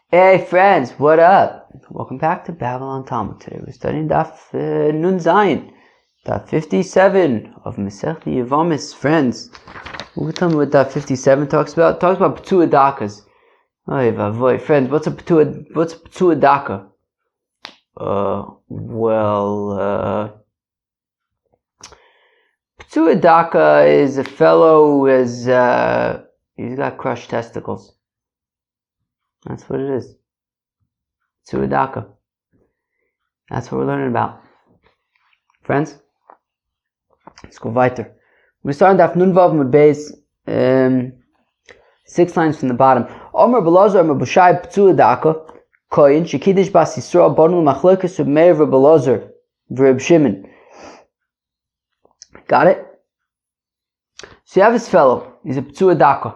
Hey friends, what up? Welcome back to Babylon Talmud. Today we're studying Daf Nun Zayin, Daf 57 of Masechta Yevamos. Friends, what tell me what Daf 57 talks about? It talks about P'tua Dakas. Oy vavoy, friends, what's a P'tua Daka? P'tua Daka is a fellow who has he's got crushed testicles. That's what it is. P'tua Daka. That's what we're learning about. Friends, let's go weiter. We're starting Daf Nun Vav Mud Beis, 6 lines from the bottom. Omer Belazar Omer Bushai P'tua Daka Koyin Shekidish Bas Yisrael Bonul Machlokes Reb Meir Reb Belazar Reb Shimon. Got it? So you have this fellow. He's a P'tua Daka.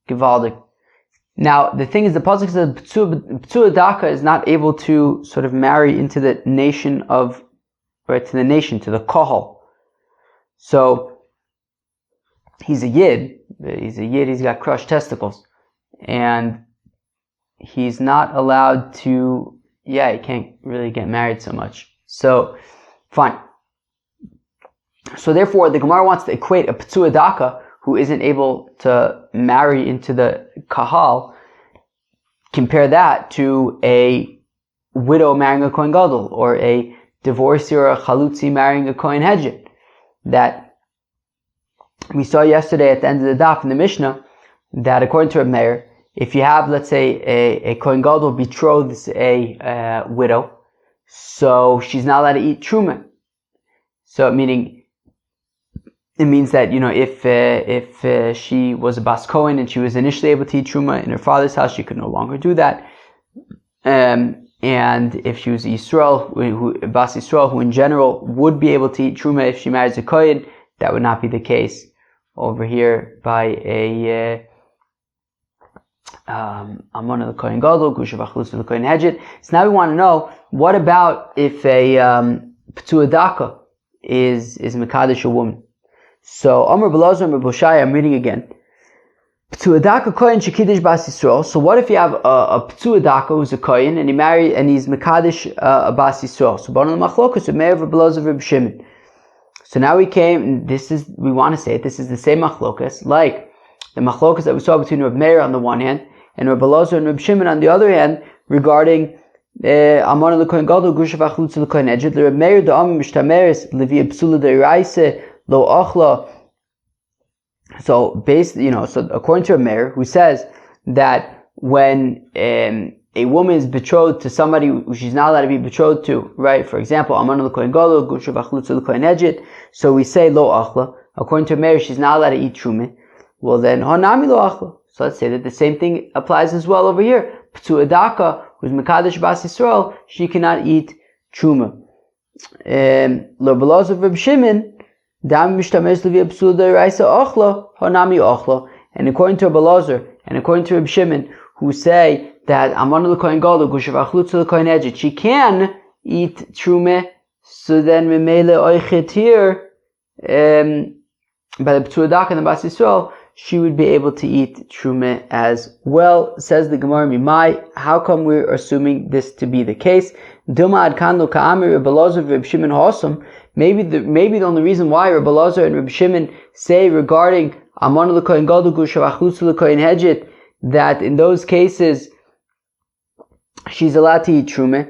Givaldik. Now, the thing is, the pasuk says P'tua Daka is not able to sort of marry into the nation of, right, to the nation, to the kohol. So, he's a yid, he's got crushed testicles. And he's not allowed to, he can't really get married so much. So, fine. So therefore, the Gemara wants to equate a P'tua Daka who isn't able to marry into the kahal, compare that to a widow marrying a Kohen Gadol, or a divorcee or a chalutzi marrying a Kohen Hedjit. That we saw yesterday at the end of the daf in the Mishnah, that according to Reb Meir, if you have, let's say, a Kohen Gadol betroths a widow, so she's not allowed to eat truma. So meaning, it means that, if she was a Bas Kohen and she was initially able to eat Truma in her father's house, she could no longer do that. And if she was a Bas Yisrael, who in general would be able to eat Truma if she marries a Kohen, that would not be the case over here by a Amon of the Kohen Gadol, Gushav Achlus of the Kohen Hedjit. So now we want to know, what about if a P'tua Daka is Mekadesh a woman? So, Omer Belazar Omer Boshai, I'm reading again. P'tua Daka Kohen Shekidish Bas Yisrael. So what if you have a P'tua Daka who's a Kohen and he's Mekadesh a Bas Yisrael? So, Bonal Machlokus Reb Meir Reb Belazar Reb Shimon. So now we want to say it, this is the same Machlokus, like the Machlokus that we saw between Reb Meir on the one hand and Reb Belazar and Reb Shimon on the other hand, regarding Amon the Kohen Gadol, Gushav Achlutz the Kohen Hedjit, Reb Meir the Am Mishtameres, Levi Psula de Raise, Lo Achla. So so according to a mayor who says that when a woman is betrothed to somebody who she's not allowed to be betrothed to, right? For example, Aman l'Kohen Gadol, Gushav Achlutz l'Kohen Hedjit. So we say Lo Achla. According to a mayor, she's not allowed to eat truma. Well then, Hanami Lo Achla. So let's say that the same thing applies as well over here. P'tua Daka, who's Mekadesh Bas Yisrael, she cannot eat truma. Lo Belazar Reb Shimon. And according to Belazar and according to Reb Shimon, who say that Amon l'Kohen Gadol, Gushav Achlutz l'Kohen Hedjit, she can eat truma. So then Memele Oichet here, by the P'tua Daka and the Bas Yisrael, she would be able to eat truma as well. Says the Gemara Mimai, how come we're assuming this to be the case? Duma ad kan lo ka'amir Reb Belazar Reb Shimon Hosam. Maybe the only reason why Reb Belazar and Reb Shimon say regarding Amon l'Kohen Gadol, Gushav Achlutz l'Kohen Hedjit, that in those cases she's allowed to eat truma.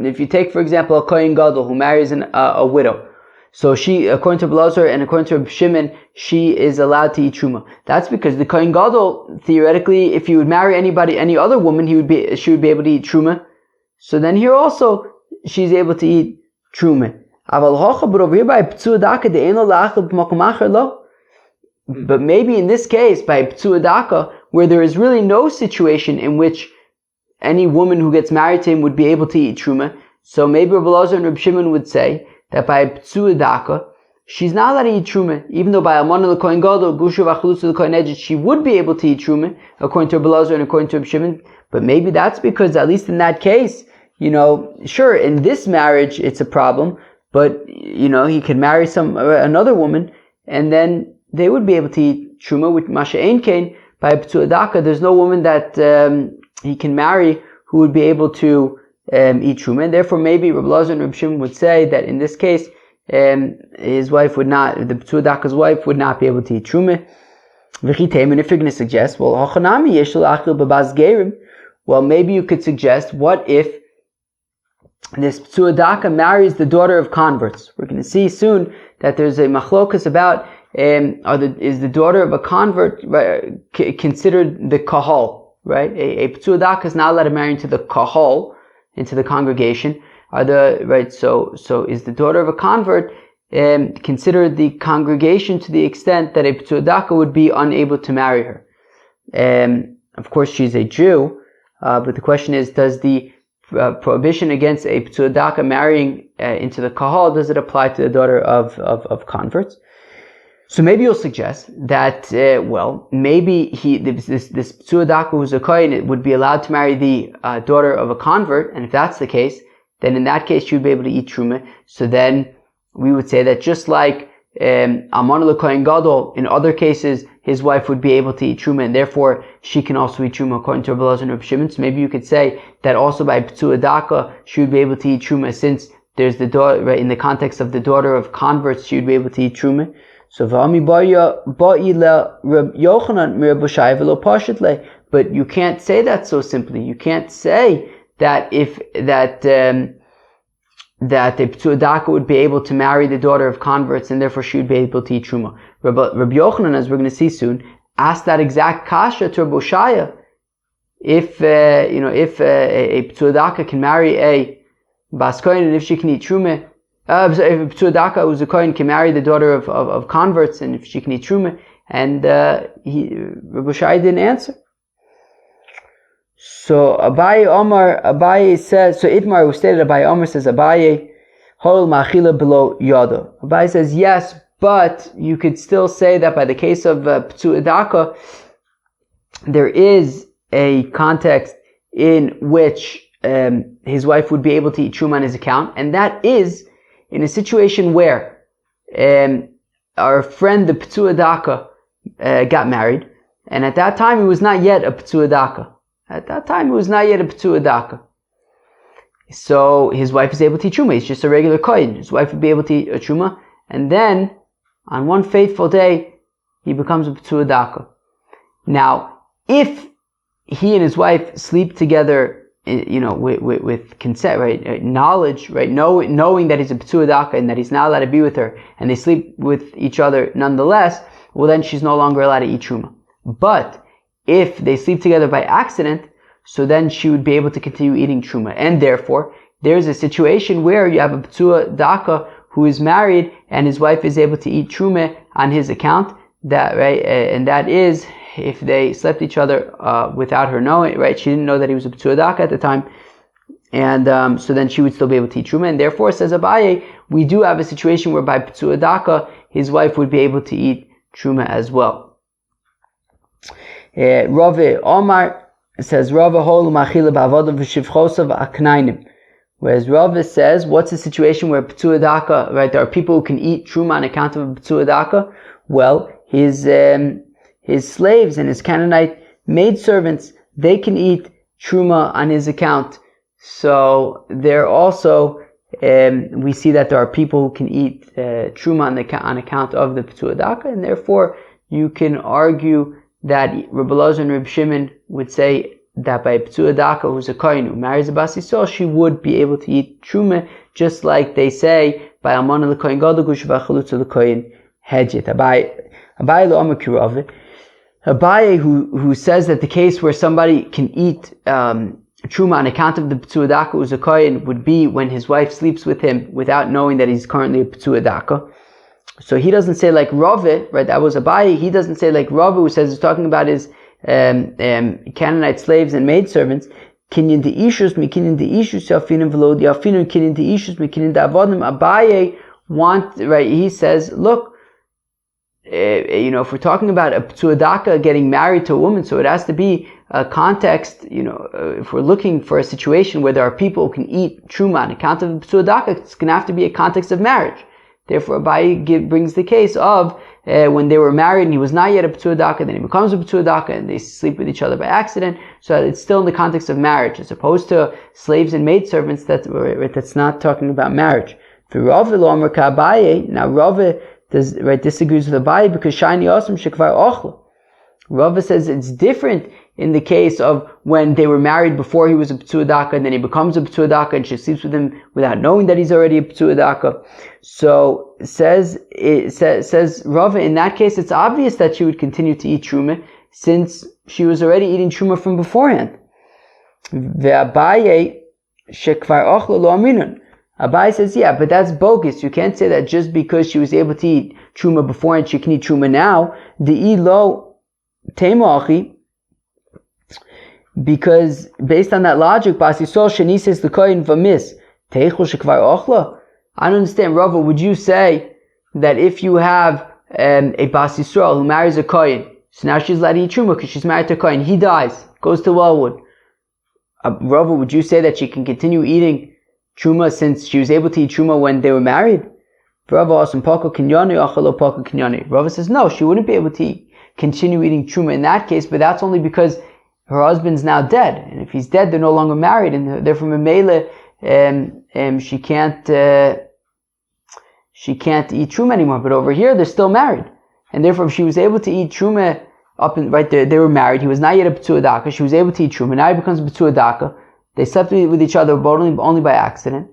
If you take, for example, a Kohen Gadol who marries a widow, so she, according to Belazar and according to Reb Shimon, she is allowed to eat truma. That's because the Kohen Gadol, theoretically, if he would marry any other woman, she would be able to eat truma. So then here also, she's able to eat truma. But over here by P'tua Daka, but maybe in this case, by P'tua Daka, where there is really no situation in which any woman who gets married to him would be able to eat truma, so maybe Reb Belazar and Reb Shimon would say that by P'tua Daka, she's not allowed to eat truma, even though by Amon l'Kohen Gadol, Gushav Achlutz l'Kohen Hedjit, she would be able to eat truma, according to Reb Belazar and according to Reb Shimon. But maybe that's because, at least in that case, sure, in this marriage it's a problem, but he could marry another woman, and then they would be able to eat truma with Masha Ein Kain. by P'tuah Daka, there's no woman that he can marry who would be able to eat truma, and therefore maybe Rabbi Elazar and Rabbi Shimon would say that in this case, his wife would not, the P'tuah Daka's wife would not be able to eat truma. And if you're going to suggest, well, maybe you could suggest, what if this P'tuah Daka marries the daughter of converts? We're going to see soon that there's a machlokas about, is the daughter of a convert considered the kahal, right? A P'tuah Daka is not allowed to marry into the kahal, into the congregation. So is the daughter of a convert considered the congregation to the extent that a P'tuah Daka would be unable to marry her? Of course, she's a Jew, but the question is, does the prohibition against a P'tuah Daka marrying into the kahal, does it apply to the daughter of converts? So maybe you'll suggest that, maybe this P'tuah Daka who's a kohen would be allowed to marry the daughter of a convert, and if that's the case, then in that case she would be able to eat truma. So then we would say that just like Almana l'Kohen Gadol, in other cases his wife would be able to eat truma, and therefore she can also eat truma according to Rabbi Elazar and Rabbi Shimon. So maybe you could say that also by P'tuah Daka she would be able to eat truma, since there's the daughter, right, in the context of the daughter of converts, she would be able to eat truma. So but you can't say that so simply. You can't say that that the P'tuah Daka would be able to marry the daughter of converts, and therefore she would be able to eat truma. Rabbi Yochanan, as we're going to see soon, asked that exact kasha to Rabbi Shaya. If a P'tuah Daka can marry a bas kohen, and if she can eat truma, if a P'tuah Daka who's a kohen can marry the daughter of converts, and if she can eat truma, and Rabbi Shai didn't answer. So Abaye says, so Itmar, who stated Abaye Omar, says Abaye hol ma'achila below yada. Abaye says yes, but you could still say that by the case of P'tuah Daka, there is a context in which his wife would be able to eat truma on his account, and that is in a situation where our friend the P'tuah Daka got married, and at that time he was not yet a P'tuah Daka. At that time he was not yet a P'tuah Daka. So his wife is able to eat truma. He's just a regular kohen. His wife would be able to eat a truma, and then on one fateful day he becomes a P'tuah Daka. Now, if he and his wife sleep together, with consent, right, knowledge, right, knowing that he's a P'tuah Daka and that he's not allowed to be with her, and they sleep with each other nonetheless, well then she's no longer allowed to eat truma. But if they sleep together by accident, so then she would be able to continue eating truma, and therefore there's a situation where you have a P'tuah Daka who is married and his wife is able to eat truma on his account. That right, and that is if they slept each other without her knowing, right? She didn't know that he was a P'tuah Daka at the time, and so then she would still be able to eat truma, and therefore, says Abaye, we do have a situation where by P'tuah Daka his wife would be able to eat truma as well. Rave Omar says Rave holu ma'achila ba'avodah v'shivchosa v'aknainim. Whereas Rave says, what's the situation where P'tuah Daka, right? There are people who can eat truma on account of a P'tuah Daka. Well, his slaves and his Canaanite maidservants, they can eat truma on his account. So there also, we see that there are people who can eat truma on account of the P'tuah Daka, and therefore you can argue that Rabbi Elazar and Rabbi Shimon would say that by P'tuah Daka, who's a kohen who marries a bas Yisrael, she would be able to eat truma, just like they say by Almana l'Kohen Gadol v'chalutza l'Kohen Hedjit. Abaye lo Kirov. Abaye, who says that the case where somebody can eat truma on account of the P'tuah Daka who's a kohen would be when his wife sleeps with him without knowing that he's currently a P'tuah Daka. So he doesn't say like Rave, right? That was Abaye. He doesn't say like Rave, who says he's talking about his Canaanite slaves and maidservants. Kinyan de ishus mi kinyan de ishus yafinim v'lo yafinim kinyan de ishus mi kinyan de avodim. Abaye right? He says, look, if we're talking about a P'tuah Daka getting married to a woman, so it has to be a context, if we're looking for a situation where there are people who can eat truma on account of P'tuah Daka, it's going to have to be a context of marriage. Therefore, Abaye brings the case of when they were married and he was not yet a P'tuah Daka, then he becomes a P'tuah Daka and they sleep with each other by accident. So it's still in the context of marriage, as opposed to slaves and maidservants. That's not talking about marriage. For Rava Lomer Ka'Abaye, now Rava disagrees with Abaye because Shani Osam Shekvar Ochla. Rava says it's different in the case of when they were married before he was a P'tuah Daka, and then he becomes a P'tuah Daka and she sleeps with him without knowing that he's already a P'tuah Daka. So says Rava, in that case it's obvious that she would continue to eat Truma since she was already eating Truma from beforehand. Ve'Abaye shekvar ochla lo aminun. Abaye says, yeah, but that's bogus. You can't say that just because she was able to eat Truma beforehand, she can eat Truma now. De'i lo Teimachi, because based on that logic, Basisol Shenises the Kohen Vamis Teichel Shekvar Ochla. I don't understand, Rava. Would you say that if you have a Bas Yisrael who marries a Kohen, so now she's allowed to eat Truma because she's married to a Kohen, he dies, goes to Wellwood. Rava, would you say that she can continue eating Truma since she was able to eat Truma when they were married? Rava says no, she wouldn't be able to continue eating Truma in that case, but that's only because her husband's now dead, and if he's dead, they're no longer married, and they're from a Mele, she can't eat Truma anymore. But over here, they're still married, and therefore, if she was able to eat Truma right there, they were married. He was not yet a P'tuah Daka. She was able to eat Truma. Now he becomes a P'tuah Daka. They slept with each other, but only by accident.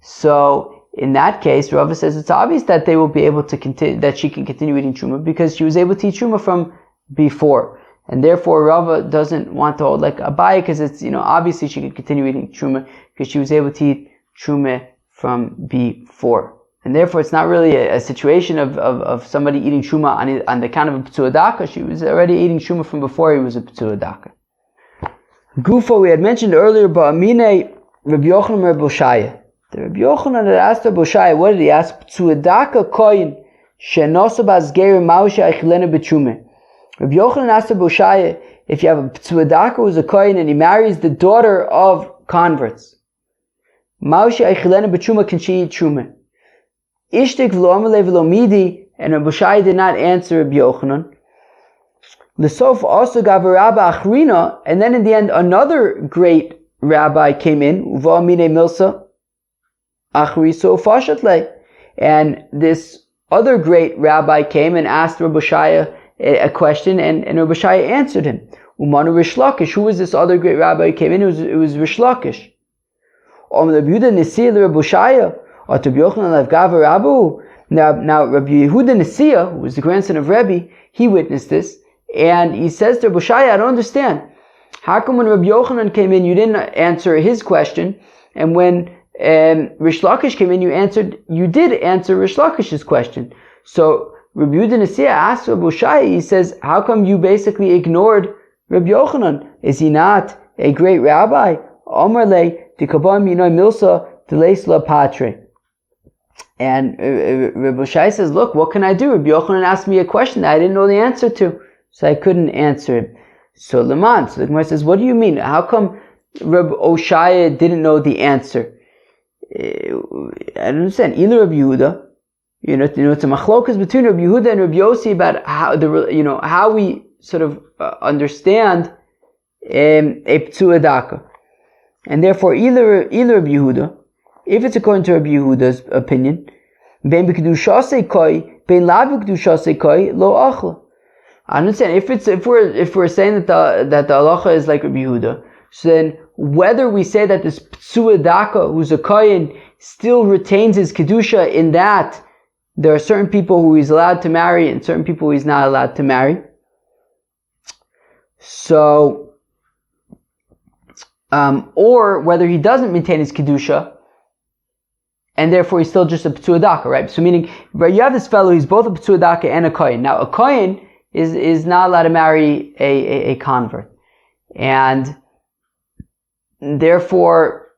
So in that case, Rava says it's obvious that they will be able to continue, that she can continue eating Truma because she was able to eat Truma from before. And therefore, Rava doesn't want to hold like Abaye because it's, obviously she could continue eating Truma because she was able to eat Truma from before. And therefore, it's not really a situation of somebody eating Truma on the account of a P'tuah Daka. She was already eating Truma from before he was a P'tuah Daka. Gufa, we had mentioned earlier, Ba'amine Rabbi Yochanan Rabbi Boshaya. The Rabbi Yochanan had asked Rabbi Boshaya, what did he ask? P'tuah Daka koyin she'nosa b'azgeir ma'usha eichilena b'truma. Rabbi Yochanan asked Rabbi Boshaya, if you have a P'tuah Daka who's a koyin and he marries the daughter of converts, ma'usha eichilena b'truma, can she eat truma? Ishtik v'lo amalei v'lo midi, and Rabbi Boshaya did not answer Rabbi Yochanan. L'sof also gav Rabbi Achrina, and then in the end another great rabbi came in, uva mine milsa achriso fashatle, and this other great rabbi came and asked Rabbi Boshaya a question, and Rabbi Boshaya answered him. Umanu Rish Lakish. Who was this other great rabbi who came in? It was Rish Lakish. Now Rabbi Yehuda Nesiya, who was the grandson of Rebbe, he witnessed this, and he says to Rabbi Boshaya, I don't understand. How come when Rabbi Yochanan came in, you didn't answer his question, and when Rish Lakish came in, you did answer Rish Lakish's question? So Rabbi Yehuda Nesiya asked Rabbi Boshaya, he says, how come you basically ignored Rabbi Yochanan? Is he not a great rabbi? Omar le dikabam yinoy milsa delesla patre. And Rabbi Boshaya says, look, what can I do? Rabbi Yochanan asked me a question that I didn't know the answer to, so I couldn't answer it. So the Gemara says, what do you mean? How come Rabbi Boshaya didn't know the answer? I don't understand. Either Rabbi Yehuda, it's a machlokas between Rabbi Yehuda and Rabbi Yossi about how we sort of understand a P'tuah Daka. And therefore, either Rabbi Yehuda, if it's according to Rabbi Yehuda's opinion, ben b'kedushasei koi, ben la b'kedushasei koi, lo achla. I understand. If we're saying that the halacha is like Rabbi Yehuda, so then whether we say that this P'tuah Daka, who's a kohen, still retains his kedusha in that there are certain people who he's allowed to marry and certain people who he's not allowed to marry. So, or whether he doesn't maintain his kedusha, and therefore he's still just a P'tuah Daka, right? So meaning, you have this fellow, he's both a P'tuah Daka and a kohen. Now, a kohen is not allowed to marry a convert. And therefore,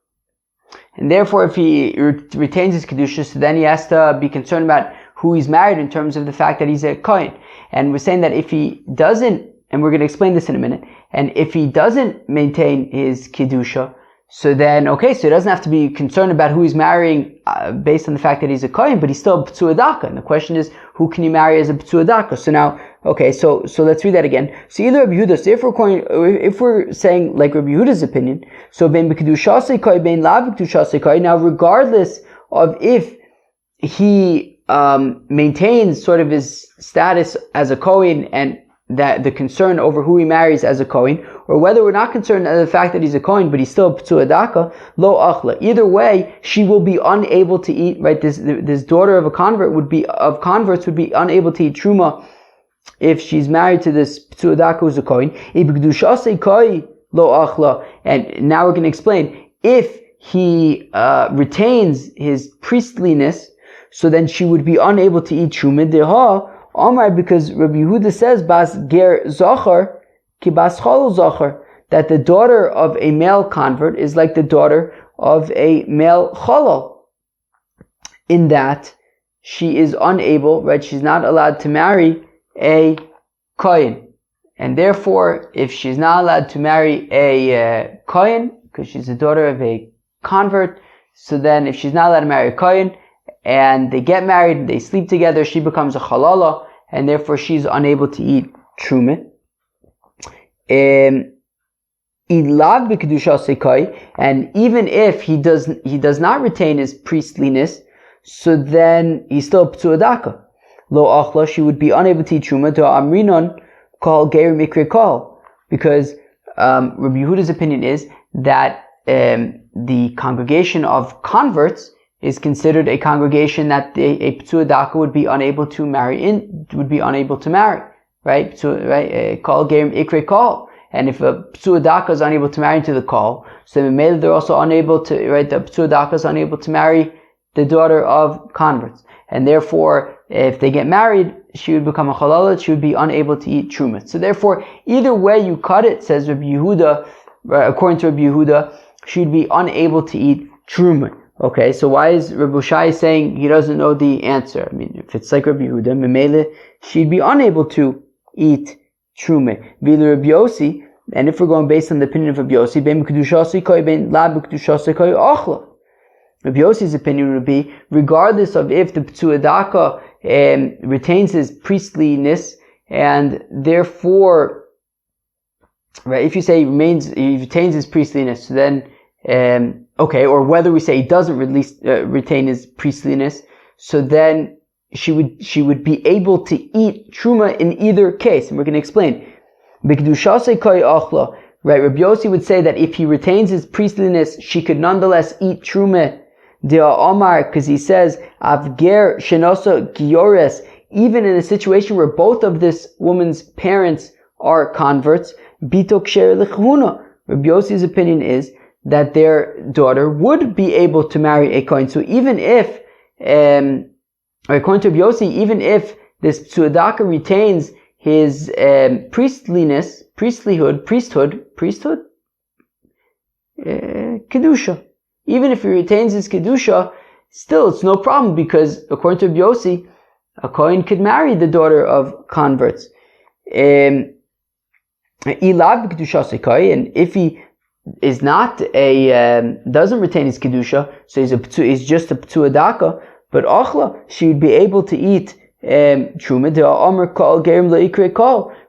if he retains his kedusha, so then he has to be concerned about who he's married in terms of the fact that he's a kohen. And we're saying that if he doesn't, and we're going to explain this in a minute, and if he doesn't maintain his kedusha, So then, okay, so he doesn't have to be concerned about who he's marrying based on the fact that he's a kohen, but he's still a p'tua daka. And the question is, who can you marry as a p'tua daka? So now, okay, so let's read that again. So either Rabbi Yehuda, so if we're saying like Rabbi Yehuda's opinion, so ben b'kedushasei kohen, ben la b'kedushasei kohen. Now, regardless of if he maintains sort of his status as a kohen and that the concern over who he marries as a kohen, or whether we're not concerned at the fact that he's a kohen, but he's still a p'tua daka, lo achla. Either way, she will be unable to eat. Right, this daughter of converts would be unable to eat truma if she's married to this p'tua daka who's a kohen. Lo achla. And now we're going to explain if he retains his priestliness, so then she would be unable to eat truma. Deha Omar, because Rabbi Yehuda says, Bas ger zachar ki bas chalul zachar, that the daughter of a male convert is like the daughter of a male chalul, in that she is unable, right, she's not allowed to marry a kohen. And therefore, if she's not allowed to marry a kohen, because she's the daughter of a convert, so then if she's not allowed to marry a kohen, and they get married, they sleep together, she becomes a halala, and therefore she's unable to eat truma. And even if he does not retain his priestliness, so then he's still p'tua daka. Lo achla, she would be unable to eat truma to amrinon kol geir mikre kol, because Rabbi Yehuda's opinion is that the congregation of converts is considered a congregation that a p'tua daka would be unable to marry, right? Kol gerim ikre kol. And if a p'tua daka is unable to marry into the kol, so then they're also unable to, right? The p'tua daka is unable to marry the daughter of converts, and therefore, if they get married, she would become a halala. She would be unable to eat truma. So therefore, either way you cut it, says Rabbi Yehuda, according to Rabbi Yehuda, she would be unable to eat truma. Okay, so why is Rabbi Shai saying he doesn't know the answer? I mean, if it's like Rabbi Yehuda, Memele, she'd be unable to eat truma. V'ile Rabbi Yossi, and if we're going based on the opinion of Rabbi Yossi, ben b'kedushasei kohen, ben la b'kedushasei kohen achla. Rabbi Yossi's opinion would be, regardless of if the p'tua daka retains his priestliness, and therefore, right, if you say he retains his priestliness, so then okay, or whether we say he doesn't retain his priestliness, so then she would be able to eat truma in either case, and we're going to explain. Right, Rabbi Yossi would say that if he retains his priestliness, she could nonetheless eat truma. Dea Omar, because he says, Avger shenosa giores, even in a situation where both of this woman's parents are converts, bitok sher lechuna. Rabbi Yossi's opinion is that their daughter would be able to marry a kohen. So even if, according to Rabbi Yossi, even if this p'tua daka retains his priesthood, kedusha. Even if he retains his kedusha, still it's no problem, because according to Rabbi Yossi, a kohen could marry the daughter of converts. And if he is not doesn't retain his kedusha, so he's just a p'tua daka, but achla, she would be able to eat truma.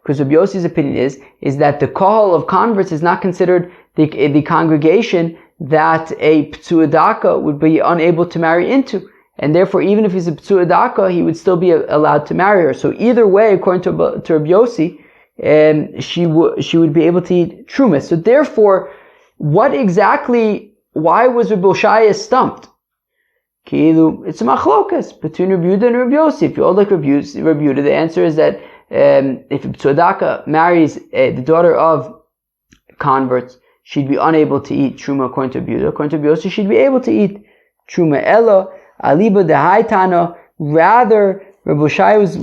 Because Rabbi Yossi's opinion is that the kahal of converts is not considered the congregation that a p'tua daka would be unable to marry into, and therefore even if he's a p'tua daka, he would still be allowed to marry her. So either way, according to Rabbi Yossi, she would be able to eat truma. So therefore, why was Rabbi Shai stumped? It's a machlokas between Rabbi Yehuda and Rabbi Yossi. If you all like Rabbi Yehuda, the answer is that if a p'tua daka marries the daughter of converts, she'd be unable to eat truma according to Rabbi Yehuda. According to Rabbi Yossi, she'd be able to eat truma. Ella aliba dehaitana. Rather, Rabbi Shai was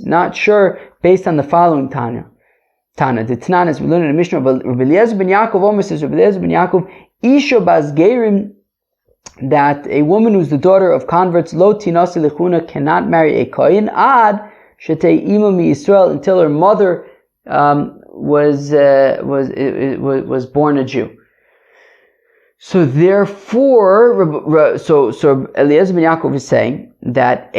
not sure based on the following Tana. The Tanan, we learn in the Mishnah, but Rabbi Eliezer ben Yaakov Omer says, Rabbi Eliezer ben Yaakov, Isha bas gerim, that a woman who's the daughter of converts, lo tinasi lechuna, cannot marry a kohen ad shetei ima mi Yisrael, until her mother was born a Jew. So therefore, so Eliezer ben Yaakov is saying that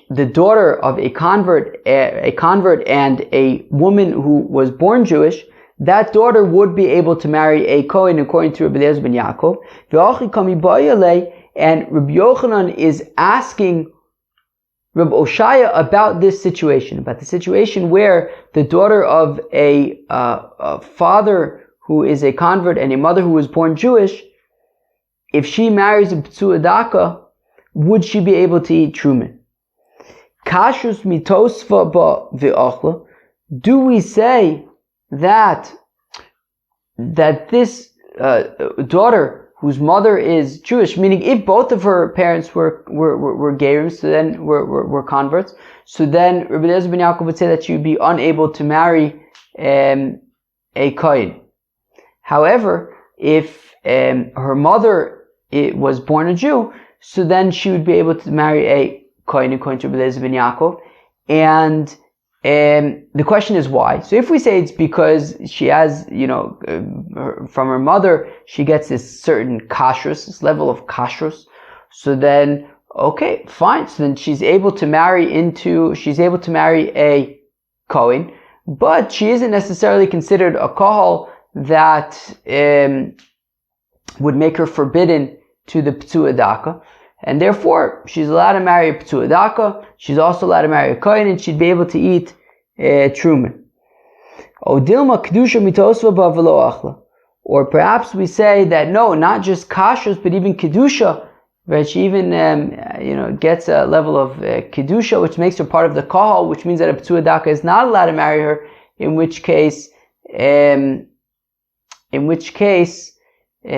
the daughter of a convert and a woman who was born Jewish, that daughter would be able to marry a Kohen according to Rabbi Eliezer ben Yaakov. And Rabbi Yochanan is asking Rabbi Oshaya about this situation, about the situation where the daughter of a father who is a convert and a mother who was born Jewish, if she marries a P'tzua Daka, would she be able to eat Truman? Kashrus mitosva ba v'achla. Do we say that this daughter whose mother is Jewish, meaning if both of her parents were Gerim, so then were converts, so then Rabbi Eliezer ben Yaakov would say that she would be unable to marry a Kohen. However, if her mother was born a Jew, so then she would be able to marry a Kohen according to Rabbi Eliezer ben Yaakov. And the question is why. So if we say it's because she has, from her mother, she gets this certain kashrus, this level of kashrus, so then, okay, fine. So then she's able to marry a Kohen, but she isn't necessarily considered a kahal that would make her forbidden to the P'tzua Daka. And therefore, she's allowed to marry a P'tzua Daka, she's also allowed to marry a Kohen, and she'd be able to eat Truman. Or perhaps we say that no, not just kashrus, but even Kedusha, right? She even, gets a level of Kedusha, which makes her part of the Kahal, which means that a P'tzua Daka is not allowed to marry her, in which case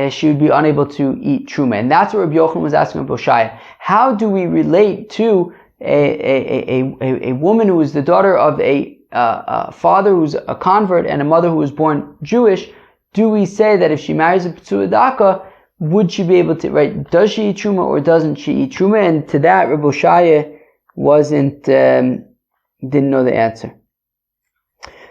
she would be unable to eat Truma. And that's what Rabbi Yochanan was asking Rabbi Oshaya. How do we relate to a woman who is the daughter of a father who's a convert and a mother who was born Jewish? Do we say that if she marries a P'tzua Daka, would she be able to, right, does she eat Truma or doesn't she eat Truma? And to that, Rabbi Oshaya didn't know the answer.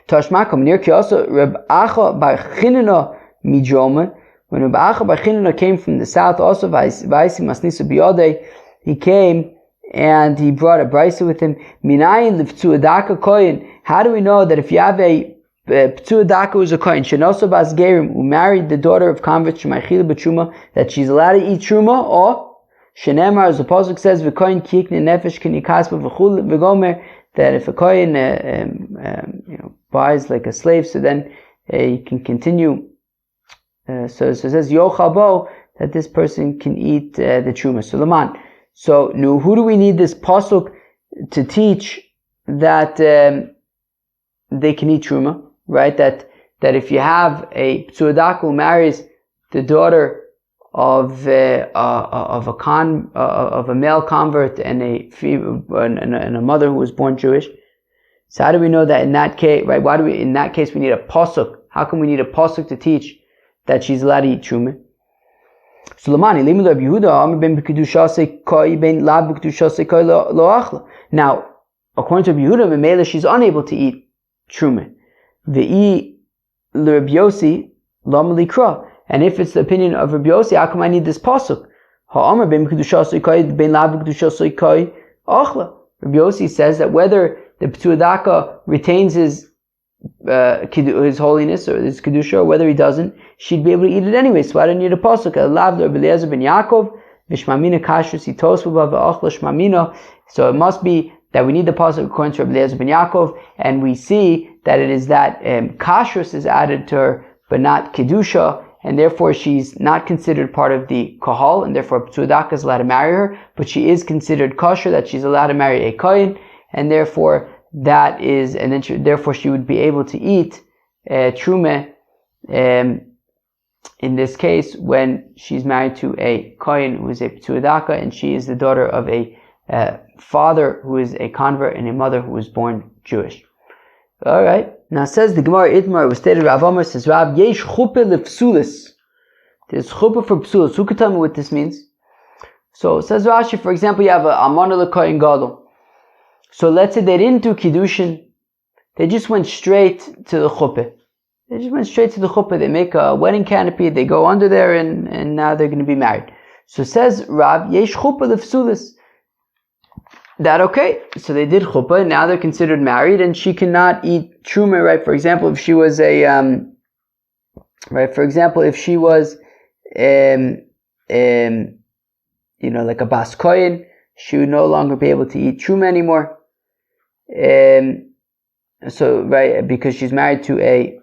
Tashmakom, near Kiyasa, Rabbi Acha bar Chinana Midroma. When Rabbi Acha bar Chinana came from the south, also Vaisi Masnisa Biyodei, he came and he brought a brisa with him. Minayin l'P'tzua Daka Koyin. How do we know that if you have a P'tzua Daka who's a Koyin, Shenoso Bas Gerim, who married the daughter of converts Shemaichila b'Truma, that she's allowed to eat Truma, or Shenemar, as the pasuk says, V'Koyin Kikne Nefesh K'Nikaspa V'Chul V'Gomer, that if a Koyin buys like a slave, so then you can continue. So it says Yochabo, that this person can eat the Truma. So Laman. So now, who do we need this pasuk to teach that they can eat Truma? Right? That if you have a P'tzua Daka who marries the daughter of a male convert and a mother who was born Jewish. So how do we know that in that case, right? Why do we, in that case, we need a pasuk? How come we need a pasuk to teach that she's allowed to eat Truma? Now, according to Rabbi Yehuda, Memela, she's unable to eat Truma. And if it's the opinion of Rabbi Yossi, how come I need this pasuk? Rabbi Yossi says that whether the P'tzua Daka retains his holiness or his kedusha, or whether he doesn't, she'd be able to eat it anyway. So I don't need a pasuk. So it must be that we need the pasuk according to Rabbi Eliezer ben Yaakov, and we see that it is that kashrus is added to her, but not kedusha, and therefore she's not considered part of the kahal, and therefore P'tzua Daka is allowed to marry her, but she is considered kosher, that she's allowed to marry a kohen, and therefore therefore she would be able to eat Truma in this case when she's married to a Kohen who is a P'tzua Daka, and she is the daughter of a father who is a convert and a mother who was born Jewish. Alright, now says the Gemara Itmar, it was stated, Rav Amar says, Rav, Yesh chuppah lefsulis. There's chuppah for psulis. Who could tell me what this means? So says Rashi, for example, you have a Amana l'Kohen Gadol. So let's say they didn't do Kiddushin, they just went straight to the chuppah. They just went straight to the chuppah. They make a wedding canopy, they go under there, and now they're going to be married. So says Rav, yesh chuppah lefsulis. That okay, so they did chuppah, now they're considered married, and she cannot eat truma, right? For example, if she was like a bas kohen, she would no longer be able to eat truma anymore. Because she's married to a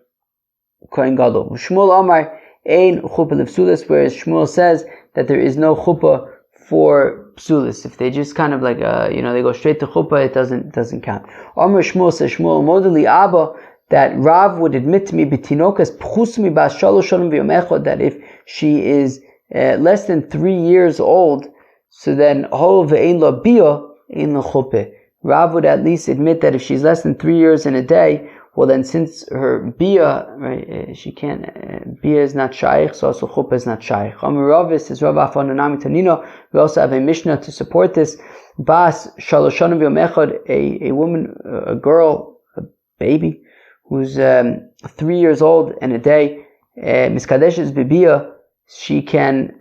kohen gadol. Shmuel Amar ein chuppah lefsulis, whereas Shmuel says that there is no chuppah for psulis. If they just kind of they go straight to chuppah, it doesn't count. Amar Shmuel says, Shmuel modeli Abba, that Rav would admit to me betinokas pchusmi bas shalosh shonim v'yom, that if she is less than 3 years old, so then hol ve'ein lo bia ein lo chuppah. Rav would at least admit that if she's less than 3 years in a day, well then since her bia, right, she can't, bia is not shaykh, so also chuppah is not shaykh. Amaravis is Rav Afananami Tanino. We also have a Mishnah to support this. Bas shalosh shonim v'yom echad, a woman, a girl, a baby, who's 3 years old and a day, miskadeshes bibia, she can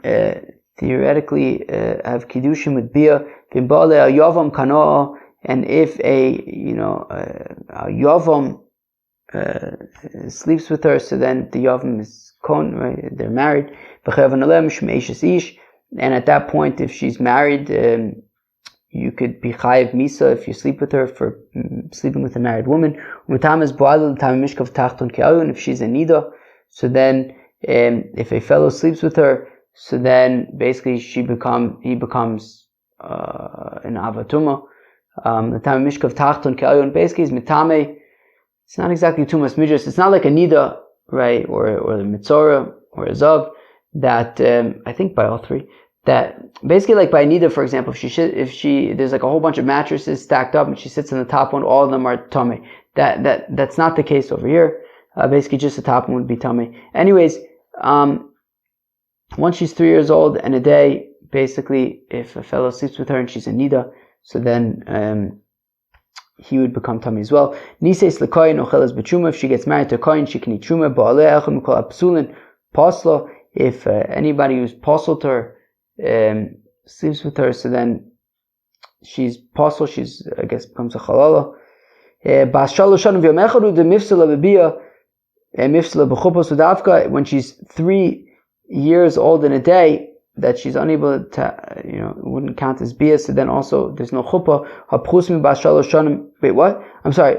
theoretically have kiddushin with bia. V'mbale al yavam kanoa, and if a yavam sleeps with her, so then the yavam is kon, right? They're married. And at that point, if she's married, you could be chayiv misa if you sleep with her for sleeping with a married woman. If she's a nida, so then if a fellow sleeps with her, so then basically he becomes an avatuma. The time mishkav tachton ke'ayun basically is mitame. It's not exactly tumas midras. It's not like a nida, right, or the mitzora or a zav, that I think by all three, that basically like by nida, for example, if she there's like a whole bunch of mattresses stacked up and she sits on the top one, all of them are tummy. That's not the case over here. Basically just the top one would be tummy. Anyways, once she's 3 years old and a day, basically if a fellow sleeps with her and she's a nida, so then he would become tummy as well. Nises lekoyin ochelas b'truma. If she gets married to a koyin, she can eat truma. Ba'alei echad mikol apsulin paslo. If anybody who's pasul to her sleeps with her, so then she's pasul. She's, I guess, becomes a halala. Bas shalosh shanim v'yom echad u'de mifsala b'bia mifsala b'chuppah sudavka. When she's 3 years old in a day, that she's unable to, it wouldn't count as bia, so then also there's no chuppah. Wait, what? I'm sorry.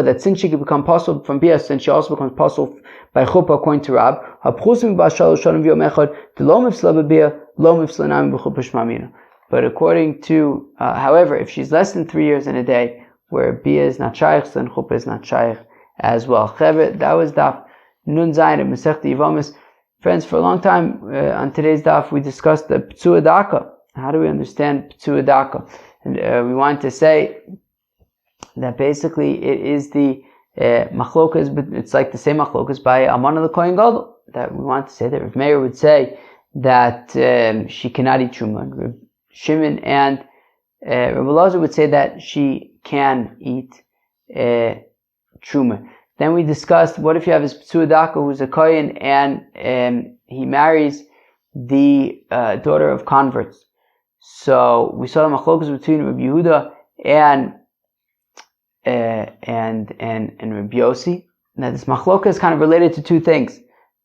That since she could become possible from bia, since she also becomes possible by chuppah, according to Rab. But according to, however, if she's less than 3 years in a day, where bia is not shaykh, then chuppah is not shaykh as well. That was daf Nun Zayin of Masechta Yevamos. Friends, for a long time on today's daf, we discussed the P'tzua Daka. How do we understand P'tzua Daka? And we wanted to say that basically it is the machlokas, but it's like the same machlokas by Amana the Kohen Gadol. That we want to say that Rav Meir would say that she cannot eat truma. Rav Shimon and Rav Elazar would say that she can eat truma. Then we discussed, what if you have his P'tzua Daka who's a kohen and he marries the daughter of converts. So we saw the machlokas between Rabbi Yehuda and Rabbi Yossi. Now this machloka is kind of related to two things.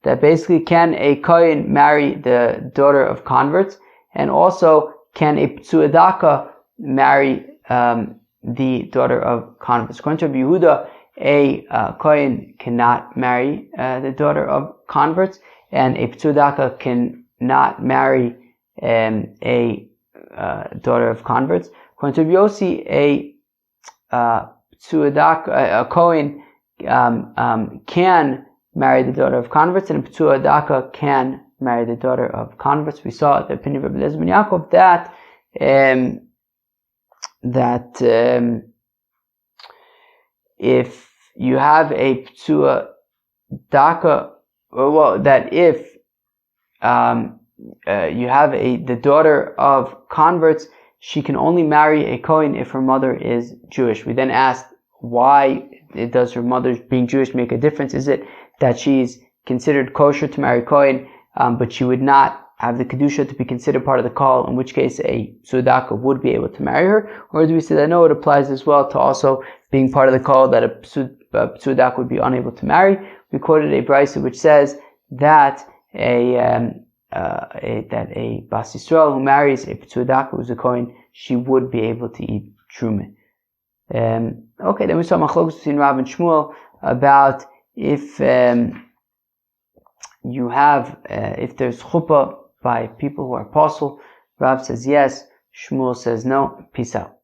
That basically, can a kohen marry the daughter of converts, and also can a P'tzua Daka marry the daughter of converts. According to Rabbi Yehuda, a kohen cannot marry the daughter of converts, and a P'tzua Daka cannot marry a daughter of converts. According to Rabbi Yossi, a P'tzua Daka, a kohen can marry the daughter of converts, and a P'tzua Daka can marry the daughter of converts. We saw the opinion of Rabbi Eliezer ben Yaakov that if you have a P'tzua Daka, that if you have the daughter of converts, she can only marry a Kohen if her mother is Jewish. We then asked, why does her mother being Jewish make a difference? Is it that she's considered kosher to marry Kohen, but she would not have the kedusha to be considered part of the call, in which case a pseudaka would be able to marry her? Or do we say that no, it applies as well to also being part of the call, that a pseudaka would be unable to marry? We quoted a brisa which says that a Bas Yisrael who marries a pseudaka who's a Kohen, she would be able to eat truma. Okay, then we saw machlokes between Rav and Shmuel about if you have if there's chuppah by people who are apostle. Rav says yes, Shmuel says no. Peace out.